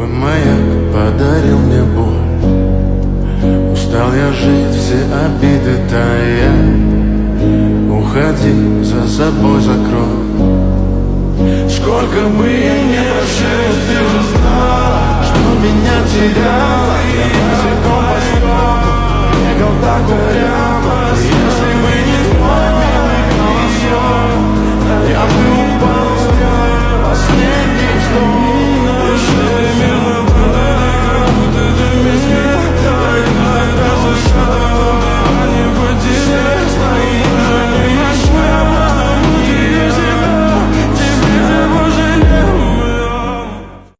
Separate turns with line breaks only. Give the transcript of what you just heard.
Твой маяк подарил мне боль. Устал я жить, все обиды тая. Уходи, за собой закрой. Сколько бы я не просил, ты же знала, что меня терял.